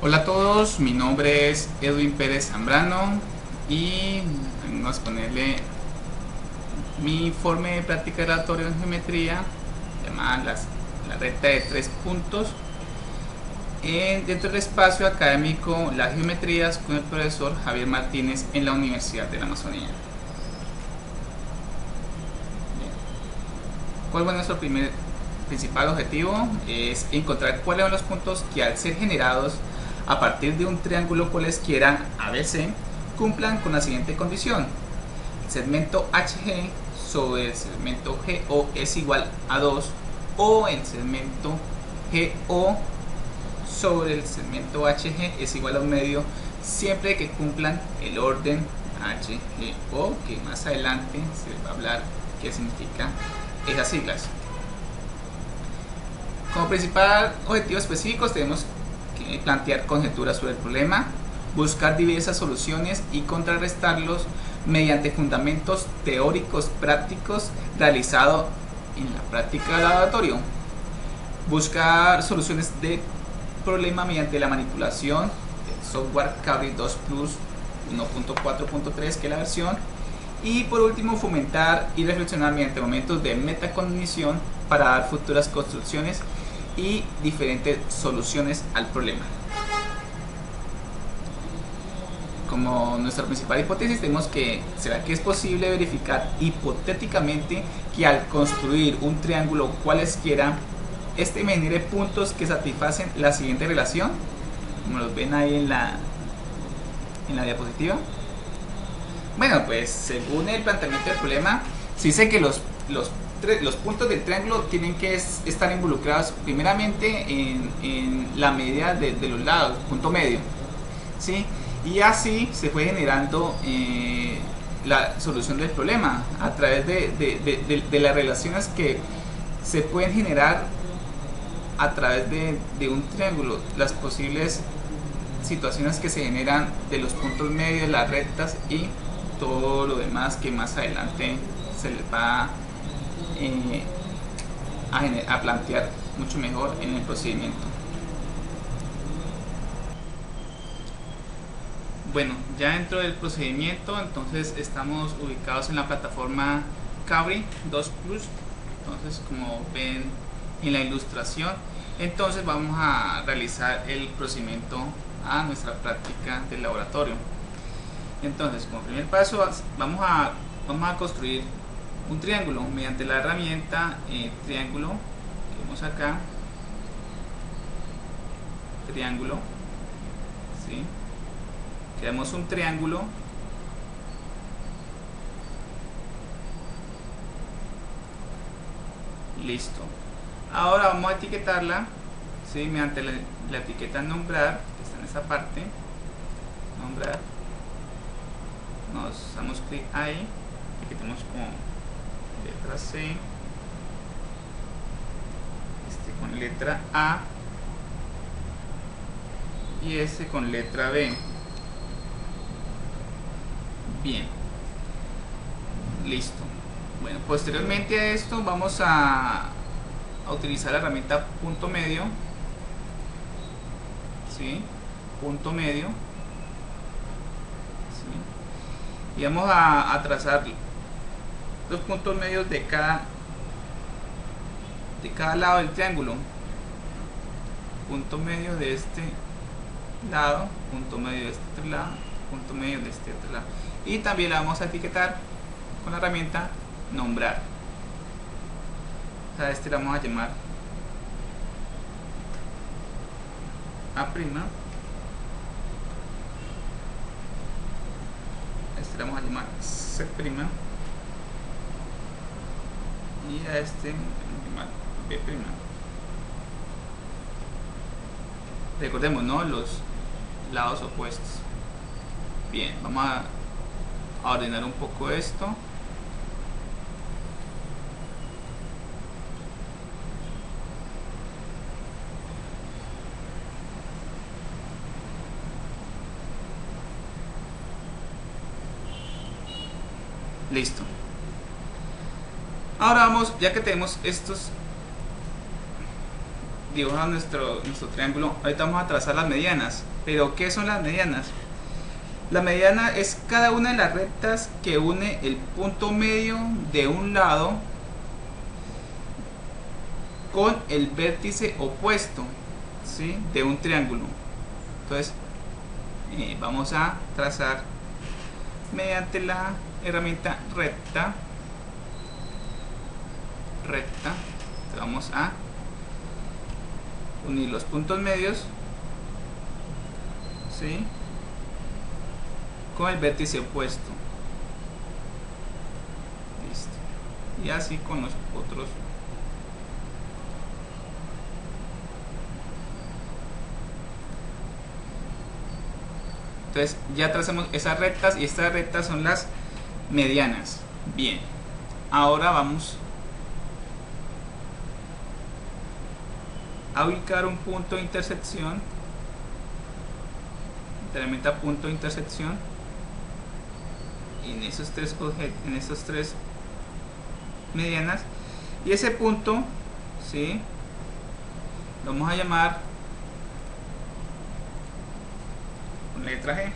Hola a todos, mi nombre es Edwin Pérez Zambrano y vamos a ponerle mi informe de práctica de laboratorio en geometría llamada la recta de 3 puntos dentro del espacio académico Las Geometrías con el profesor Javier Martínez en la Universidad de la Amazonía. ¿Cuál fue nuestro principal objetivo? Es encontrar cuáles son los puntos que, al ser generados a partir de un triángulo cualesquiera ABC, cumplan con la siguiente condición: el segmento HG sobre el segmento GO es igual a 2, o el segmento GO sobre el segmento HG es igual a 1 medio, siempre que cumplan el orden HGO, que más adelante se va a hablar qué significa esas siglas. Como principal objetivo específico tenemos que plantear conjeturas sobre el problema, buscar diversas soluciones y contrarrestarlos mediante fundamentos teóricos prácticos realizados en la práctica del laboratorio, buscar soluciones de problema mediante la manipulación del software Cabri 2 Plus 1.4.3, que es la versión, y por último fomentar y reflexionar mediante momentos de metacognición para dar futuras construcciones y diferentes soluciones al problema. Como nuestra principal hipótesis tenemos que será que es posible verificar hipotéticamente que al construir un triángulo cualesquiera este me genere puntos que satisfacen la siguiente relación, como los ven ahí en la diapositiva. Bueno, pues según el planteamiento del problema se dice que los puntos del triángulo tienen que estar involucrados primeramente en la medida de los lados, punto medio, ¿sí? Y así se fue generando la solución del problema a través de las relaciones que se pueden generar a través de un triángulo, las posibles situaciones que se generan de los puntos medios, las rectas y todo lo demás que más adelante se les va a plantear mucho mejor en el procedimiento. Bueno, ya dentro del procedimiento, entonces estamos ubicados en la plataforma Cabri 2 Plus. Entonces, como ven en la ilustración, entonces vamos a realizar el procedimiento a nuestra práctica del laboratorio. Entonces, como primer paso vamos a construir un triángulo mediante la herramienta triángulo que vemos acá, triángulo, ¿sí? Creamos un triángulo listo. Ahora vamos a etiquetarla, ¿sí? Mediante la etiqueta nombrar, que está en esa parte, nombrar. Nos damos clic ahí, etiquetamos con letra C, con letra A y este con letra B. Bien, listo. Bueno, posteriormente a esto vamos a utilizar la herramienta punto medio, ¿sí? Punto medio, ¿sí? Y vamos a trazar los puntos medios de cada lado del triángulo. Punto medio de este lado, punto medio de este otro lado, punto medio de este otro lado. Y también la vamos a etiquetar con la herramienta nombrar. A este le vamos a llamar A', a este le vamos a llamar C', y a este le vamos a llamar B'. Recordemos, ¿no?, los lados opuestos. Bien, vamos a ordenar un poco esto. Listo. Ahora vamos, ya que tenemos estos dibujado nuestro triángulo, ahorita vamos a trazar las medianas. Pero ¿qué son las medianas? La mediana es cada una de las rectas que une el punto medio de un lado con el vértice opuesto, ¿sí?, de un triángulo. Entonces vamos a trazar mediante la herramienta recta. Entonces vamos a unir los puntos medios, ¿sí?, con el vértice opuesto. Listo. Y así con los otros. Entonces ya trazamos esas rectas y estas rectas son las medianas. Bien, ahora vamos a ubicar un punto de intersección, herramienta punto de intersección, en esos tres medianas, y ese punto, ¿sí?, lo vamos a llamar con letra G.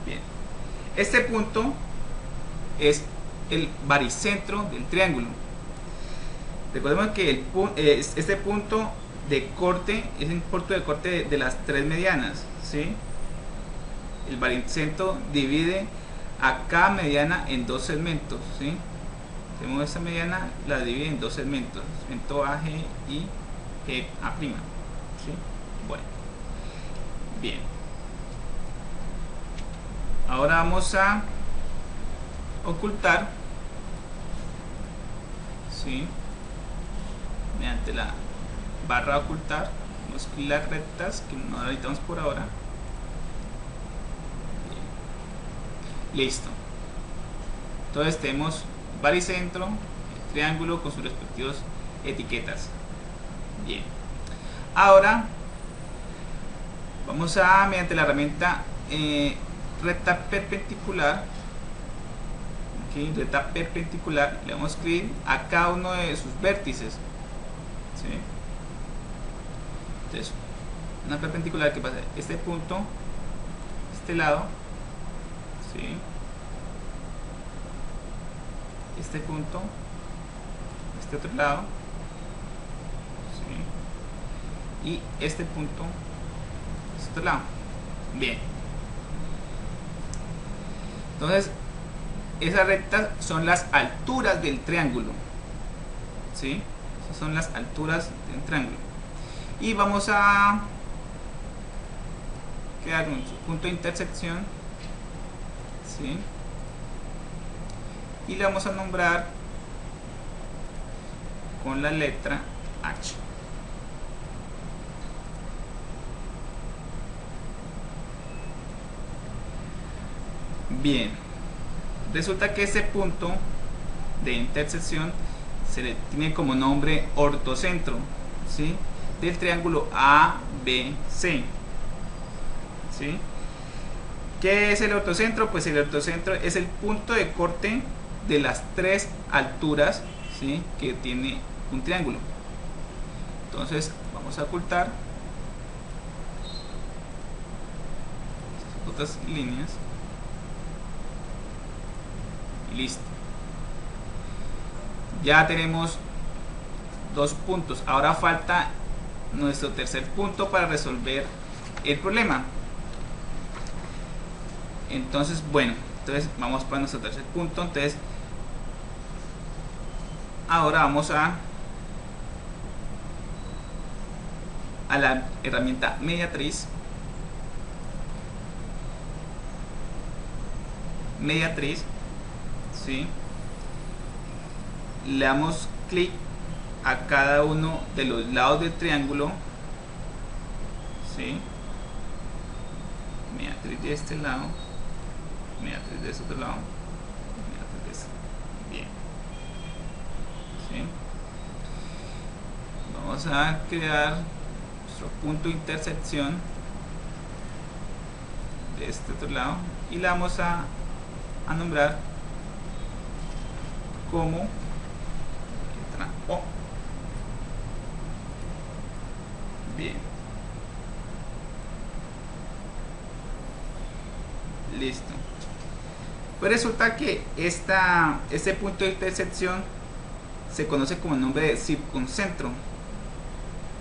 Bien, este punto es el baricentro del triángulo. Recordemos que este punto de corte es el punto de corte de las tres medianas, ¿sí? El baricentro divide a cada mediana en dos segmentos, ¿sí? Tenemos esta mediana, la divide en dos segmentos, segmento AG y GA', ¿sí? Bueno, bien. Ahora vamos a ocultar, ¿sí?, mediante la barra ocultar, vamos a escribir las rectas que no necesitamos por ahora. Bien. Listo. Entonces tenemos baricentro, el triángulo con sus respectivas etiquetas. Bien. Ahora vamos a, mediante la herramienta recta perpendicular, recta perpendicular, le vamos a escribir a cada uno de sus vértices, ¿sí? Entonces, una perpendicular que pasa este punto, este lado, ¿sí?, este punto, este otro lado, ¿sí?, y este punto, este otro lado. Bien. Entonces, esas rectas son las alturas del triángulo, ¿sí? Esas son las alturas del triángulo. Y vamos a crear un punto de intersección, ¿sí?, y le vamos a nombrar con la letra H. Bien, resulta que este punto de intersección se le tiene como nombre ortocentro, ¿sí?, del triángulo ABC, ¿sí? ¿Qué es el ortocentro? Pues el ortocentro es el punto de corte de las tres alturas, ¿sí?, que tiene un triángulo. Entonces vamos a ocultar estas otras líneas y listo. Ya tenemos dos puntos. Ahora falta nuestro tercer punto para resolver el problema. Entonces, bueno, entonces vamos para nuestro tercer punto. Entonces ahora vamos a la herramienta mediatriz, ¿sí?, le damos clic a cada uno de los lados del triángulo, ¿sí?, mediatriz de este lado, mediatriz de este otro lado, mediatriz de este. Bien, ¿sí? Vamos a crear nuestro punto de intersección de este otro lado y la vamos a nombrar como letra O. Bien. Listo. Pues resulta que este punto de intersección se conoce como el nombre de circuncentro,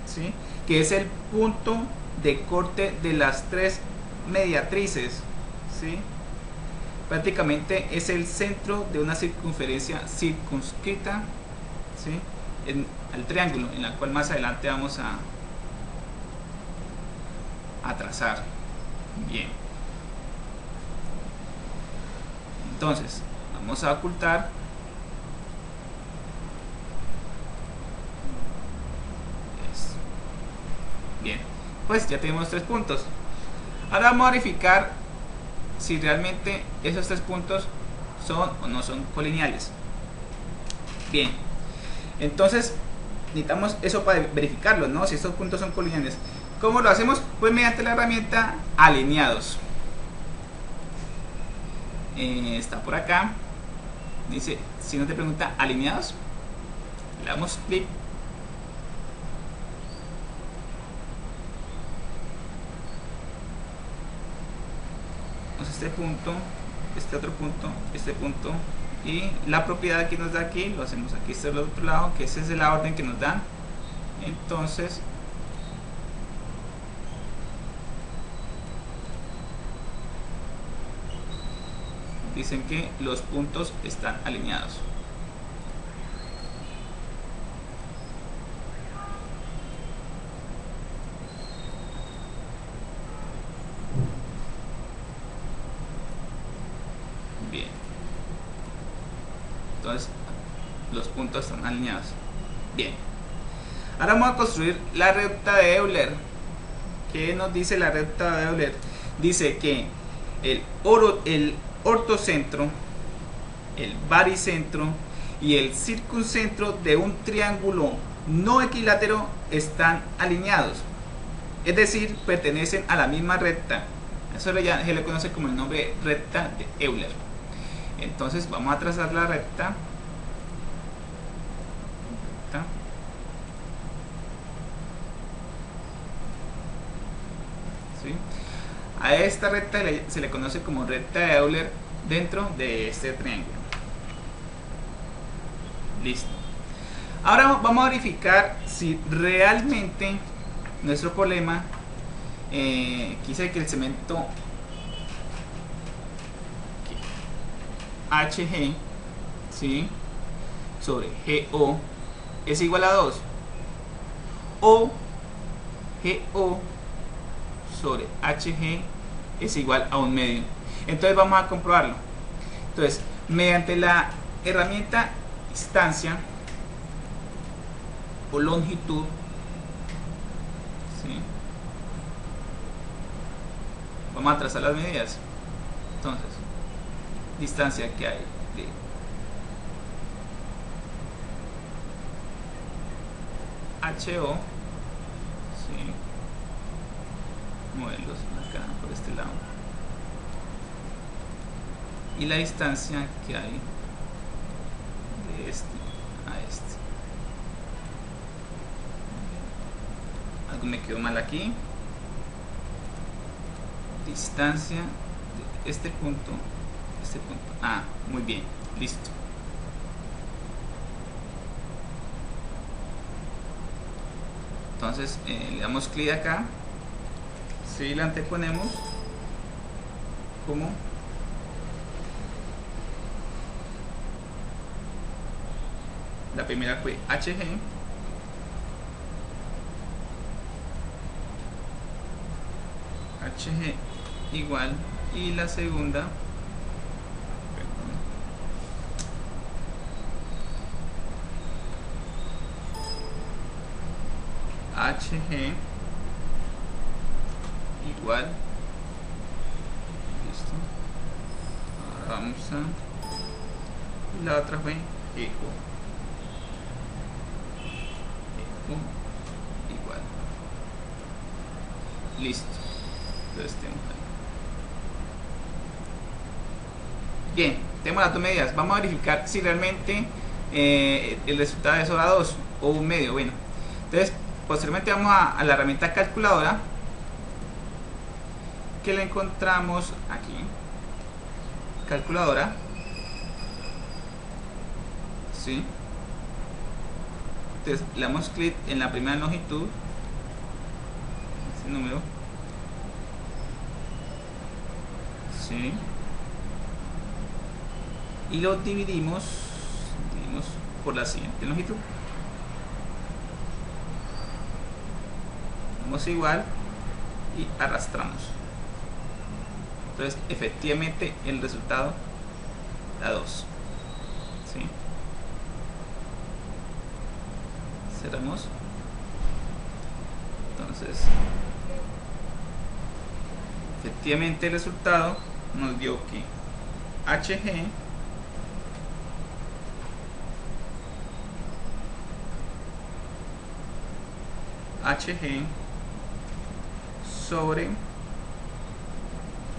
¿sí? Que es el punto de corte de las tres mediatrices, ¿sí? Prácticamente es el centro de una circunferencia circunscrita, ¿sí? Al triángulo, en la cual más adelante vamos a trazar. Bien. Entonces, vamos a ocultar eso. Bien, pues ya tenemos 3 puntos. Ahora vamos a verificar si realmente esos 3 puntos son o no son colineales. Bien, entonces necesitamos eso para verificarlo, ¿no? Si estos puntos son colineales. ¿Cómo lo hacemos? Pues mediante la herramienta alineados. Está por acá. Dice, si no te pregunta alineados, le damos clic. Este punto, este otro punto, este punto, y la propiedad que nos da aquí, lo hacemos aquí, este es el otro lado, que esa es la orden que nos dan. Entonces dicen que los puntos están alineados. Bien, entonces los puntos están alineados. Bien, ahora vamos a construir la recta de Euler. ¿Qué nos dice la recta de Euler? Dice que el ortocentro, el baricentro y el circuncentro de un triángulo no equilátero están alineados, es decir, pertenecen a la misma recta. Eso se le conoce como el nombre de recta de Euler. Entonces vamos a trazar la recta. ¿Sí? A esta recta se le conoce como recta de Euler dentro de este triángulo. Listo. Ahora vamos a verificar si realmente nuestro problema quise que el segmento HG, ¿sí?, sobre GO es igual a 2, o GO sobre HG es igual a 1/2. Entonces vamos a comprobarlo. Entonces, mediante la herramienta distancia o longitud, ¿sí?, vamos a trazar las medidas. Entonces, distancia que hay de HO, ¿sí?, modelos acá por este lado, y la distancia que hay de este a este. Algo me quedó mal aquí. Distancia de este punto a este punto. Ah, muy bien, listo. Entonces le damos clic acá, si la anteponemos como la primera fue HG, HG igual, y la segunda, HG igual, listo. Ahora vamos a, la otra fue eco igual, listo. Entonces tenemos ahí. Bien, tenemos las dos medidas. Vamos a verificar si realmente el resultado es hora 2 o un medio. Bueno, entonces posteriormente vamos a la herramienta calculadora, que la encontramos aquí, calculadora, ¿sí? Entonces le damos clic en la primera longitud, ese número, ¿sí? Y lo dividimos por la siguiente longitud. Damos igual y arrastramos. Entonces efectivamente el resultado da 2, ¿sí? Cerramos. Entonces efectivamente el resultado nos dio que HG sobre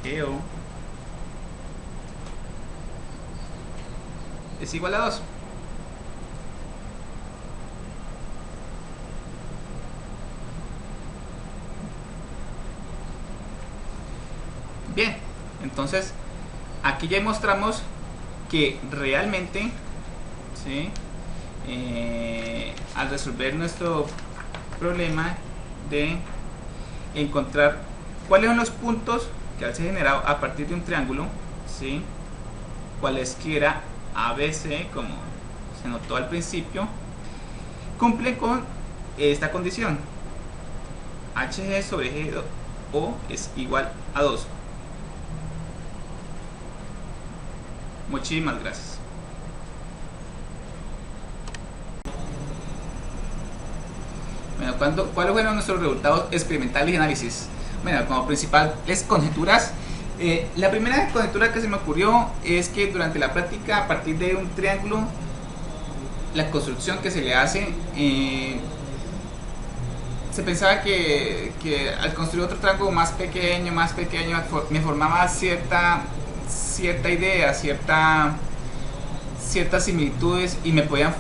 EO es igual a 2. Bien, entonces aquí ya mostramos que realmente, ¿sí? Al resolver nuestro problema de encontrar cuáles son los puntos que al ser generado a partir de un triángulo, ¿sí? Cualesquiera ABC, como se notó al principio, cumple con esta condición: HG sobre GO es igual a 2. Muchísimas gracias. Bueno, ¿cuáles fueron nuestros resultados experimentales y análisis? Bueno, como principales conjeturas, la primera conjetura que se me ocurrió es que durante la práctica, a partir de un triángulo, la construcción que se le hace, se pensaba que al construir otro triángulo más pequeño, me formaba cierta idea, ciertas similitudes y me podían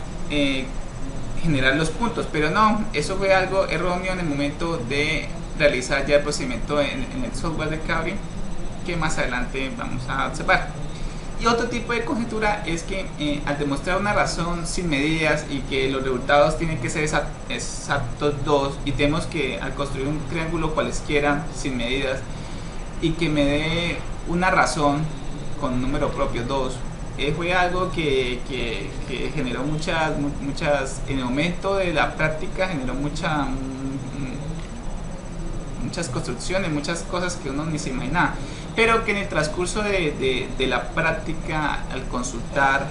generar los puntos, pero no, eso fue algo erróneo en el momento de realizar ya el procedimiento en el software de Cabri, que más adelante vamos a observar. Y otro tipo de conjetura es que al demostrar una razón sin medidas y que los resultados tienen que ser exactos 2, y tenemos que al construir un triángulo cualesquiera sin medidas y que me dé una razón con un número propio 2, fue algo que generó muchas, en el momento de la práctica generó muchas construcciones, muchas cosas que uno ni se imaginaba, pero que en el transcurso de la práctica, al consultar,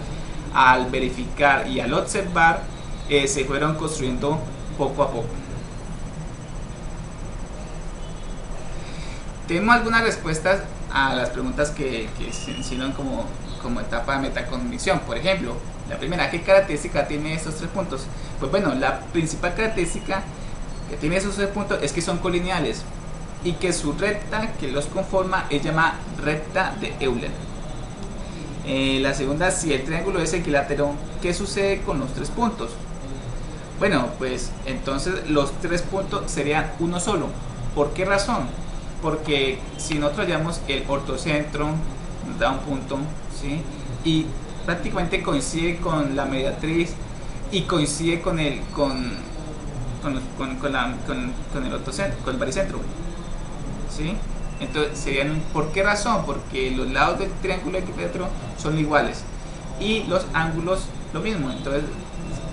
al verificar y al observar, se fueron construyendo poco a poco. Tenemos algunas respuestas a las preguntas que se hicieron como etapa de metacognición. Por ejemplo, la primera: ¿qué característica tiene estos 3 puntos? Pues bueno, la principal característica que tiene esos 3 puntos es que son colineales y que su recta que los conforma es llamada recta de Euler. La segunda: si el triángulo es equilátero, ¿qué sucede con los 3 puntos? Bueno, pues entonces los 3 puntos serían uno solo. ¿Por qué razón? Porque si nosotros hallamos el ortocentro, nos da un punto, ¿sí? Y prácticamente coincide con la mediatriz y coincide con el ortocentro, con el baricentro, ¿sí? Entonces serían, ¿por qué razón? Porque los lados del triángulo equilátero son iguales y los ángulos lo mismo, entonces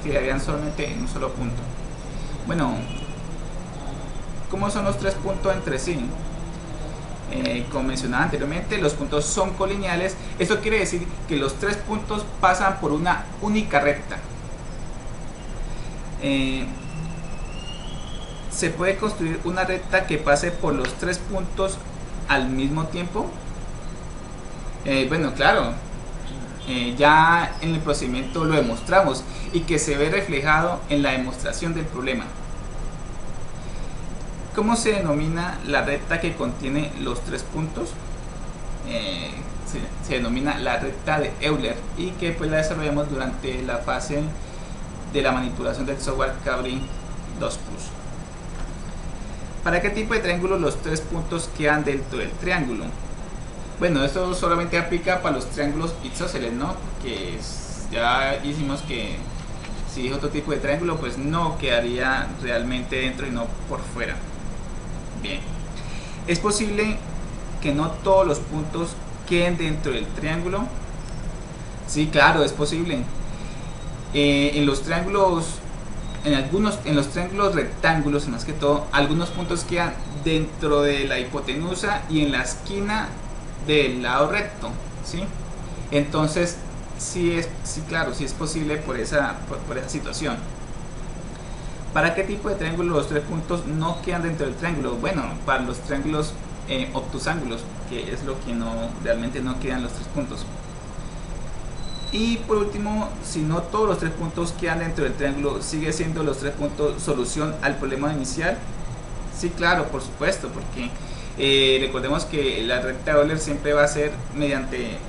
quedarían solamente en un solo punto. Bueno, ¿cómo son los 3 puntos entre sí? Como mencionaba anteriormente, los puntos son colineales. Esto quiere decir que los 3 puntos pasan por una única recta. ¿Se puede construir una recta que pase por los 3 puntos al mismo tiempo? Bueno, claro, ya en el procedimiento lo demostramos y que se ve reflejado en la demostración del problema. ¿Cómo se denomina la recta que contiene los 3 puntos? eh, se denomina la recta de Euler y que pues la desarrollamos durante la fase de la manipulación del software Cabri 2 Plus. ¿Para qué tipo de triángulo los tres puntos quedan dentro del triángulo? Bueno, esto solamente aplica para los triángulos isósceles, ¿no? Que ya hicimos que si es otro tipo de triángulo, pues no quedaría realmente dentro y no por fuera. Bien, es posible que no todos los puntos queden dentro del triángulo. Sí, claro, es posible. En los triángulos, en los triángulos rectángulos, más que todo, algunos puntos quedan dentro de la hipotenusa y en la esquina del lado recto, ¿sí? Entonces, sí, claro, sí es posible por esa situación. ¿Para qué tipo de triángulo los tres puntos no quedan dentro del triángulo? Bueno, para los triángulos obtusángulos, que es lo que realmente no quedan los tres puntos. Y por último, si no todos los tres puntos quedan dentro del triángulo, ¿sigue siendo los tres puntos solución al problema inicial? Sí, claro, por supuesto, porque recordemos que la recta de Euler siempre va a ser mediante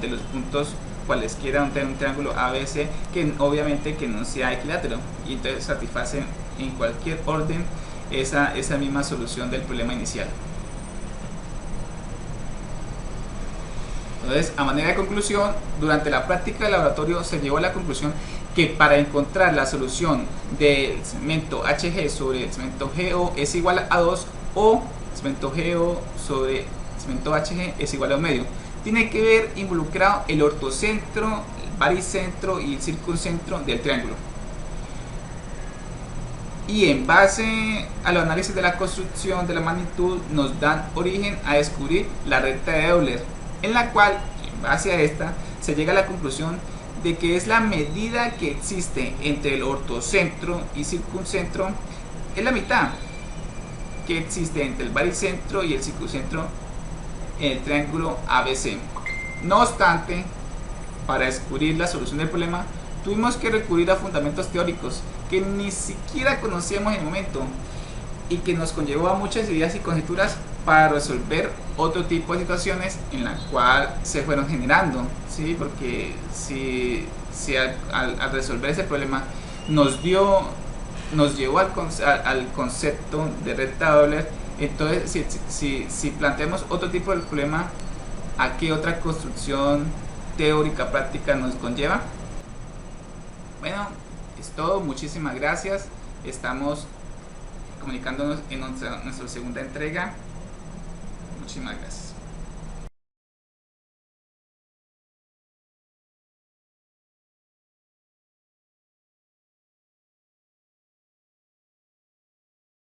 los puntos cualesquiera un triángulo ABC, que obviamente que no sea equilátero, y entonces satisface en cualquier orden esa misma solución del problema inicial. Entonces, a manera de conclusión, durante la práctica de laboratorio se llegó a la conclusión que para encontrar la solución del segmento HG sobre el segmento GO es igual a 2, o segmento GO sobre segmento HG es igual a 1 medio. Tiene que ver involucrado el ortocentro, el baricentro y el circuncentro del triángulo. Y en base a los análisis de la construcción de la magnitud nos dan origen a descubrir la recta de Euler, en la cual, en base a esta, se llega a la conclusión de que es la medida que existe entre el ortocentro y circuncentro, es la mitad que existe entre el baricentro y el circuncentro en el triángulo ABC. No obstante, para descubrir la solución del problema, tuvimos que recurrir a fundamentos teóricos que ni siquiera conocíamos en el momento y que nos conllevó a muchas ideas y conjeturas para resolver otro tipo de situaciones en la cual se fueron generando, ¿sí? Porque si al resolver ese problema nos llevó al concepto de recta de Euler, entonces si planteamos otro tipo de problema, ¿a qué otra construcción teórica práctica nos conlleva? Bueno, es todo, muchísimas gracias. Estamos comunicándonos en nuestra segunda entrega. Muchísimas gracias.